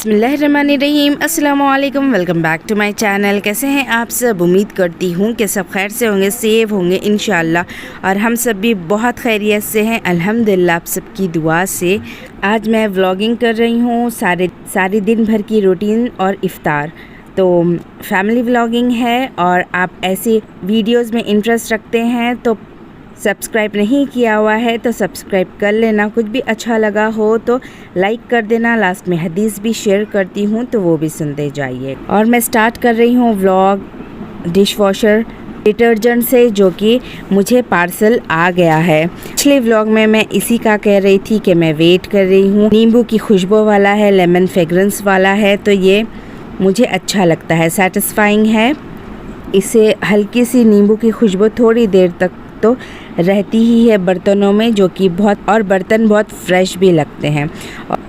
बिस्मिल्लाहिर्रहमानिर्रहीम। अस्सलामु अलैकुम, welcome back to my channel. कैसे हैं आप सब? उम्मीद करती हूँ कि सब खैर से होंगे, सेफ होंगे इंशाल्लाह। और हम सब भी बहुत खैरियत से हैं अल्हम्दुलिल्लाह, आप सबकी दुआ से। आज मैं व्लॉगिंग कर रही हूँ सारे दिन भर की रूटीन और इफ़्तार। तो फैमिली व्लॉगिंग है और आप ऐसी वीडियोज़ में इंटरेस्ट रखते हैं तो सब्सक्राइब नहीं किया हुआ है तो सब्सक्राइब कर लेना। कुछ भी अच्छा लगा हो तो लाइक कर देना। लास्ट में हदीस भी शेयर करती हूँ तो वो भी सुनते जाइए। और मैं स्टार्ट कर रही हूँ व्लॉग डिश वॉशर डिटर्जेंट से, जो कि मुझे पार्सल आ गया है। पिछले व्लॉग में मैं इसी का कह रही थी कि मैं वेट कर रही हूँ। नींबू की खुशबू वाला है, लेमन फ्रेगरेंस वाला है, तो ये मुझे अच्छा लगता है, सेटिस्फाइंग है। इसे हल्की सी नींबू की खुशबू थोड़ी देर तक तो रहती ही है बर्तनों में, जो कि बर्तन बहुत फ्रेश भी लगते हैं।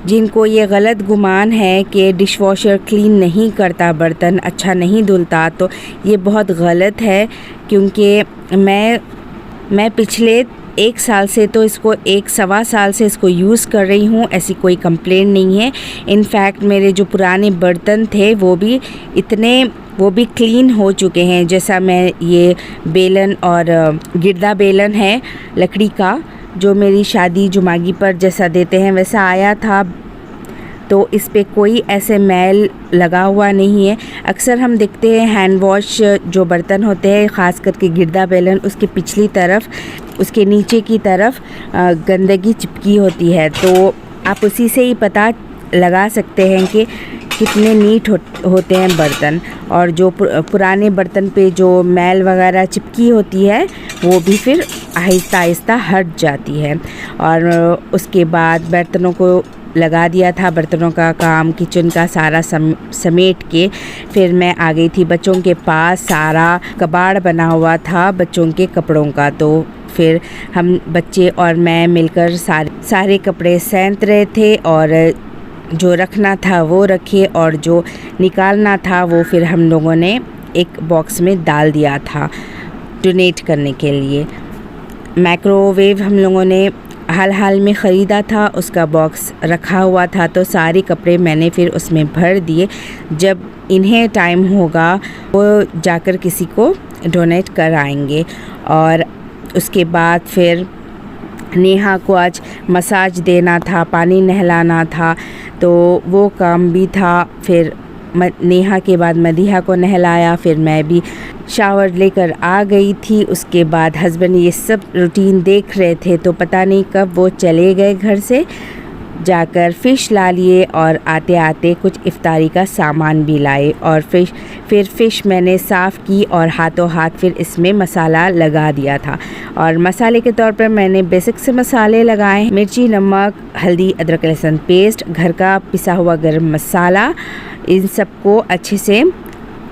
जिनको ये गलत गुमान है कि डिश वॉशर क्लीन नहीं करता, बर्तन अच्छा नहीं धुलता, तो ये बहुत गलत है। क्योंकि मैं पिछले 1 साल से तो इसको 1-1.25 साल से इसको यूज़ कर रही हूँ। ऐसी कोई कंप्लेंट नहीं है। इनफैक्ट मेरे जो पुराने बर्तन थे वो भी क्लीन हो चुके हैं। जैसा मैं ये बेलन और गिरदा बेलन है लकड़ी का, जो मेरी शादी जुमागी पर जैसा देते हैं वैसा आया था, तो इस पे कोई ऐसे मैल लगा हुआ नहीं है। अक्सर हम देखते हैं हैंड वॉश जो बर्तन होते हैं, ख़ास करके गिरदा बेलन, उसके पिछली तरफ, उसके नीचे की तरफ गंदगी चिपकी होती है। तो आप उसी से ही पता लगा सकते हैं कि कितने नीट होते हैं बर्तन। और जो पुराने बर्तन पे जो मैल वगैरह चिपकी होती है वो भी फिर आहिस्ता आहिस्ता हट जाती है। और उसके बाद बर्तनों को लगा दिया था, बर्तनों का काम किचन का सारा समेट के फिर मैं आ गई थी बच्चों के पास। सारा कबाड़ बना हुआ था बच्चों के कपड़ों का, तो फिर हम बच्चे और मैं मिलकर सारे कपड़े सैंत रहे थे, और जो रखना था वो रखे और जो निकालना था वो फिर हम लोगों ने एक बॉक्स में डाल दिया था डोनेट करने के लिए। माइक्रोवेव हम लोगों ने हाल में ख़रीदा था, उसका बॉक्स रखा हुआ था, तो सारे कपड़े मैंने फिर उसमें भर दिए। जब इन्हें टाइम होगा वो जाकर किसी को डोनेट कर आएंगे। और उसके बाद फिर नेहा को आज मसाज देना था, पानी नहलाना था, तो वो काम भी था। फिर नेहा के बाद मदीहा को नहलाया, फिर मैं भी शावर लेकर आ गई थी। उसके बाद हस्बैंड ये सब रूटीन देख रहे थे, तो पता नहीं कब वो चले गए घर से, जाकर फ़िश ला लिए और आते आते कुछ इफ्तारी का सामान भी लाए। और फिर फ़िश मैंने साफ़ की और हाथों हाथ फिर इसमें मसाला लगा दिया था। और मसाले के तौर पर मैंने बेसिक से मसाले लगाए, मिर्ची, नमक, हल्दी, अदरक लहसुन पेस्ट, घर का पिसा हुआ गरम मसाला। इन सबको अच्छे से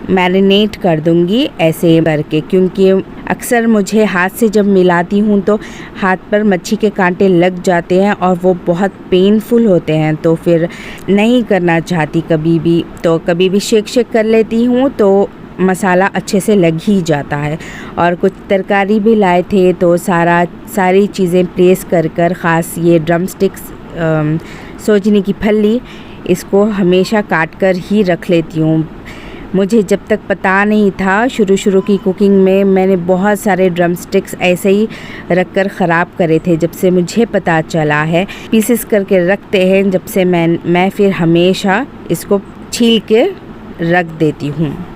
मैरिनेट कर दूंगी ऐसे करके, क्योंकि अक्सर मुझे हाथ से जब मिलाती हूँ तो हाथ पर मच्छी के कांटे लग जाते हैं और वो बहुत पेनफुल होते हैं, तो फिर नहीं करना चाहती कभी भी। तो कभी भी शेक कर लेती हूँ तो मसाला अच्छे से लग ही जाता है। और कुछ तरकारी भी लाए थे, तो सारी चीज़ें प्लेस कर ख़ास ये ड्रम स्टिक्स, सोजनी की फली, इसको हमेशा काट कर ही रख लेती हूँ। मुझे जब तक पता नहीं था, शुरू की कुकिंग में मैंने बहुत सारे ड्रम स्टिक्स ऐसे ही रख कर ख़राब करे थे। जब से मुझे पता चला है पीसेस करके रखते हैं, जब से मैं फिर हमेशा इसको छील के रख देती हूँ,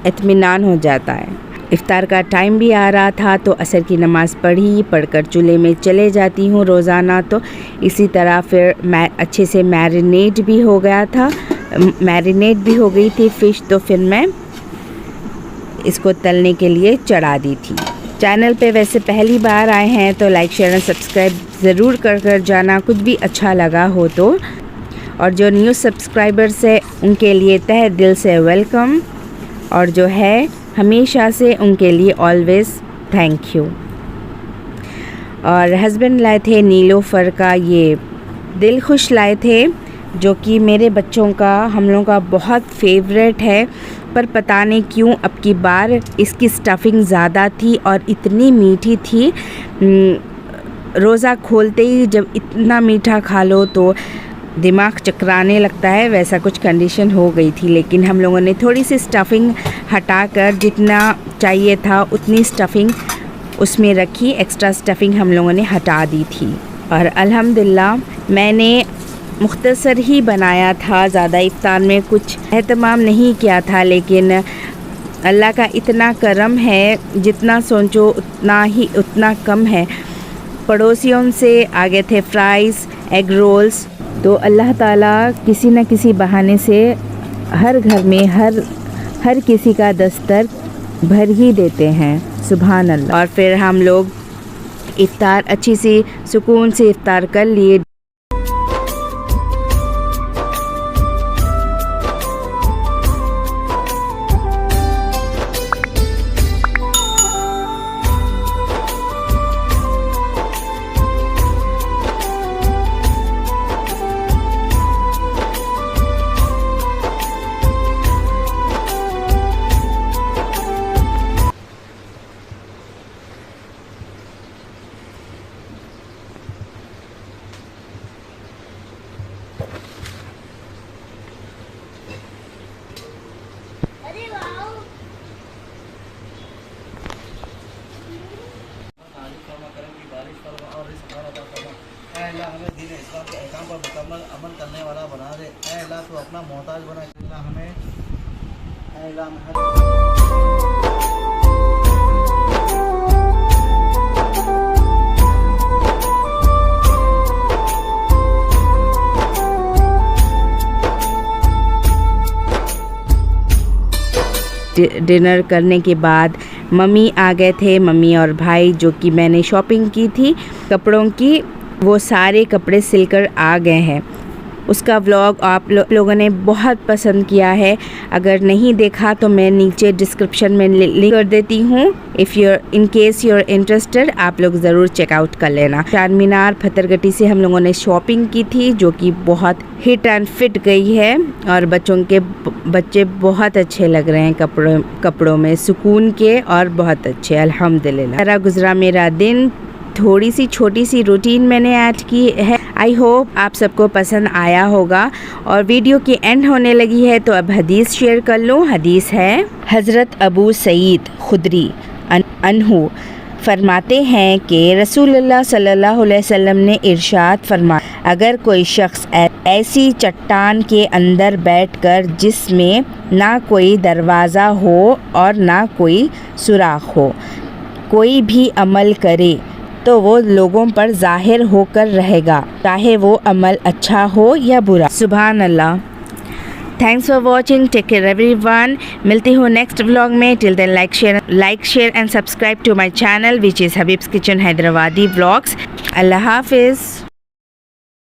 इत्मीनान हो जाता है। इफ़्तार का टाइम भी आ रहा था, तो असर की नमाज़ पढ़कर चूल्हे में चले जाती हूँ रोज़ाना। तो इसी तरह फिर मैं अच्छे से मैरिनेट भी हो गई थी फ़िश, तो फिर मैं इसको तलने के लिए चढ़ा दी थी। चैनल पे वैसे पहली बार आए हैं तो लाइक, शेयर और सब्सक्राइब ज़रूर कर जाना, कुछ भी अच्छा लगा हो तो। और जो न्यू सब्सक्राइबर्स है उनके लिए तहे दिल से वेलकम, और जो है हमेशा से उनके लिए ऑलवेज़ थैंक यू। और हस्बैंड लाए थे नीलोफर का ये दिल खुश लाए थे, जो कि मेरे बच्चों का, हम लोगों का बहुत फेवरेट है। पर पता नहीं क्यों अब की बार इसकी स्टफिंग ज़्यादा थी और इतनी मीठी थी। रोज़ा खोलते ही जब इतना मीठा खा लो तो दिमाग चकराने लगता है वैसा कुछ कंडीशन हो गई थी। लेकिन हम लोगों ने थोड़ी सी स्टफिंग हटाकर जितना चाहिए था उतनी स्टफिंग उसमें रखी, एक्स्ट्रा स्टफिंग हम लोगों ने हटा दी थी। और अल्हम्दुलिल्लाह मैंने मुख्तसर ही बनाया था, ज़्यादा इफ्तार में कुछ एहतमाम नहीं किया था। लेकिन अल्लाह का इतना करम है, जितना सोचो उतना कम है। पड़ोसियों से आगे थे फ्राइज़, एग रोल्स, तो अल्लाह ताला किसी न किसी बहाने से हर घर में हर किसी का दस्तर भर ही देते हैं। सुभान अल्लाह। और फिर हम लोग इफ्तार अच्छी सी सुकून से इफ्तार कर लिए। हमें दीन इस्लाम के अहकाम पर मुकम्मल अमल करने वाला बना दे। ऐ अल्लाह तू अपना मोहताज बना। अल्लाह हमें ऐ अल्लाह डिनर करने के बाद मम्मी आ गए थे, मम्मी और भाई, जो कि मैंने शॉपिंग की थी कपड़ों की, वो सारे कपड़े सिलकर आ गए हैं। उसका व्लॉग आप लोगों ने बहुत पसंद किया है। अगर नहीं देखा तो मैं नीचे डिस्क्रिप्शन में लिंक कर देती हूँ। In case you are interested, आप लोग ज़रूर चेकआउट कर लेना। चार मीनार फतरगटी से हम लोगों ने शॉपिंग की थी, जो कि बहुत हिट एंड फिट गई है। और बच्चे बहुत अच्छे लग रहे हैं कपड़ों में, सुकून के और बहुत अच्छे, अल्हम्दुलिल्लाह। गुजरा मेरा दिन, थोड़ी सी छोटी सी रूटीन मैंने ऐड की है। आई होप आप सबको पसंद आया होगा। और वीडियो की एंड होने लगी है तो अब हदीस शेयर कर लूँ। हदीस है, हज़रत अबू सईद खुदरी अन्हु फरमाते हैं कि रसूलुल्लाह सल्लल्लाहु अलैहि वसल्लम ने इरशाद फरमाया, अगर कोई शख्स ऐसी चट्टान के अंदर बैठकर जिसमें ना कोई दरवाज़ा हो और ना कोई सुराख हो, कोई भी अमल करे तो वो लोगों पर ज़ाहिर होकर रहेगा, चाहे वो अमल अच्छा हो या बुरा। सुभान अल्लाह। Thanks for watching, take care everyone. मिलती हूँ नेक्स्ट व्लॉग में। Till then like share and subscribe to my channel which is Habib's kitchen Hyderabadi vlogs. अल्लाह हाफिज़।